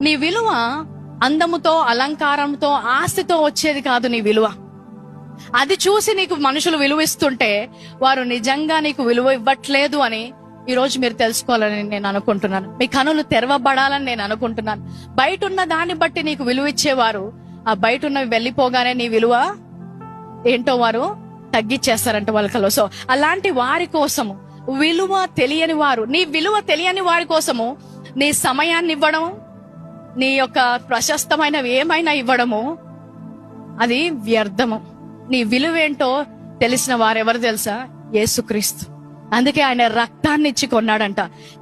నీ విలువ అందముతో, అలంకారంతో, ఆస్తితో వచ్చేది కాదు. నీ విలువ అది చూసి నీకు మనుషులు విలువ ఇస్తుంటే వారు నిజంగా నీకు విలువ ఇవ్వట్లేదు అని ఈరోజు మీరు తెలుసుకోవాలని నేను అనుకుంటున్నాను. మీ కనులు తెరవబడాలని నేను అనుకుంటున్నాను. బయట ఉన్న దాన్ని బట్టి నీకు విలువ ఇచ్చేవారు ఆ బయట ఉన్నవి వెళ్ళిపోగానే నీ విలువ ఏంటో వారు తగ్గిచ్చేస్తారంట వాళ్ళకలో. సో అలాంటి వారి కోసము, విలువ తెలియని వారు, నీ విలువ తెలియని వారి కోసము నీ సమయాన్ని ఇవ్వడం, నీ యొక్క ప్రశస్తమైనవి ఏమైనా ఇవ్వడము అది వ్యర్థము. నీ విలువేంటో తెలిసిన వారెవరు తెలుసా? యేసుక్రీస్తు. అందుకే ఆయన రక్తాన్ని ఇచ్చి కొన్నాడంట.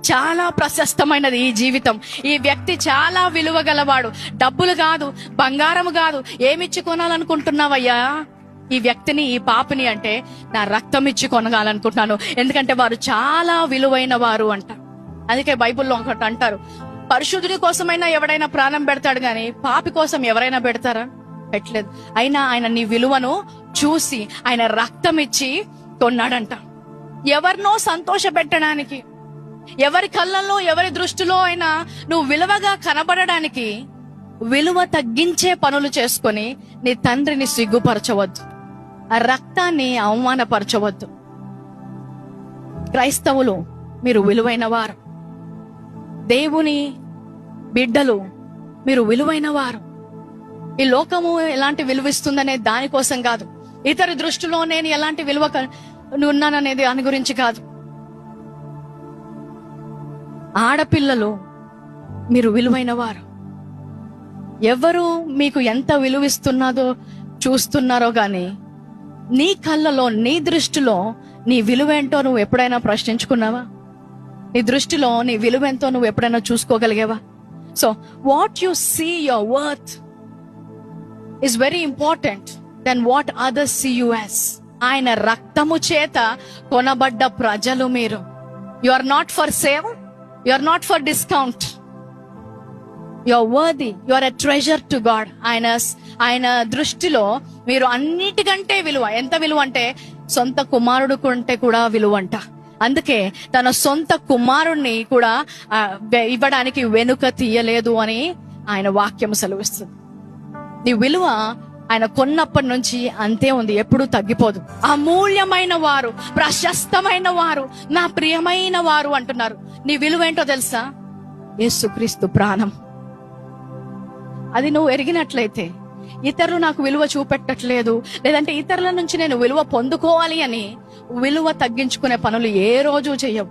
చాలా ప్రశస్తమైనది ఈ జీవితం. ఈ వ్యక్తి చాలా విలువ గలవాడు. డబ్బులు కాదు, బంగారము కాదు, ఏమిచ్చి కొనాలనుకుంటున్నావయ్యా ఈ వ్యక్తిని, ఈ పాపిని అంటే నా రక్తం ఇచ్చి కొనగాలనుకుంటున్నాను, ఎందుకంటే వారు చాలా విలువైన వారు అంట. అందుకే బైబిల్లో ఒకటి అంటారు, పరిశుద్ధుడి కోసమైనా ఎవడైనా ప్రాణం పెడతాడు గాని పాపి కోసం ఎవరైనా పెడతారా? పెట్టలేదు. అయినా ఆయన నీ విలువను చూసి ఆయన రక్తం ఇచ్చి కొన్నాడంట. ఎవరినో సంతోష పెట్టడానికి, ఎవరి కళ్ళల్లో, ఎవరి దృష్టిలో అయినా నువ్వు విలువగా కనబడడానికి విలువ తగ్గించే పనులు చేసుకొని నీ తండ్రిని సిగ్గుపరచవద్దు, ఆ రక్తాన్ని అవమానపరచవద్దు. క్రైస్తవులు మీరు విలువైన వారు, దేవుని బిడ్డలు మీరు విలువైన వారు. ఈ లోకము ఎలాంటి విలువిస్తుందనే దానికోసం కాదు, ఇతరి దృష్టిలో నేను ఎలాంటి విలువ ఉన్నాననేది దాని గురించి కాదు. ఆడపిల్లలు మీరు విలువైన వారు. ఎవరు మీకు ఎంత విలువిస్తున్నదో చూస్తున్నారో గాని నీ కళ్ళలో, నీ దృష్టిలో నీ విలువేంటో నువ్వు ఎప్పుడైనా ప్రశ్నించుకున్నావా? నీ దృష్టిలో నీ విలువెంతో నువ్వు ఎప్పుడైనా చూసుకోగలిగావా? So what you see your worth is very important than what others see you as. ఆయన రక్తము చేత కొనబడ్డ ప్రజలు మీరు. You are not for sale, you are not for discount, you are worthy, you are a treasure to God. ఆయన దృష్టిలో మీరు అన్నిటికంటే విలువ. ఎంత విలువ అంటే సొంత కుమారుడు కంటే కూడా విలువ అంట. అందుకే తన సొంత కుమారుణ్ణి కూడా ఇవ్వడానికి వెనుక తీయలేదు అని ఆయన వాక్యం సెలవిస్తుంది. నీ విలువ ఆయన కొన్నప్పటి నుంచి అంతే ఉంది, ఎప్పుడూ తగ్గిపోదు. అమూల్యమైన వారు, ప్రశస్తమైన వారు, నా ప్రియమైన వారు అంటున్నారు. నీ విలువ ఏంటో తెలుసా? యేసుక్రీస్తు ప్రాణం. అది నువ్వు ఎరిగినట్లయితే ఇతరులు నాకు విలువ చూపెట్టట్లేదు, లేదంటే ఇతరుల నుంచి నేను విలువ పొందుకోవాలి అని విలువ తగ్గించుకునే పనులు ఏ రోజు చెయ్యవు.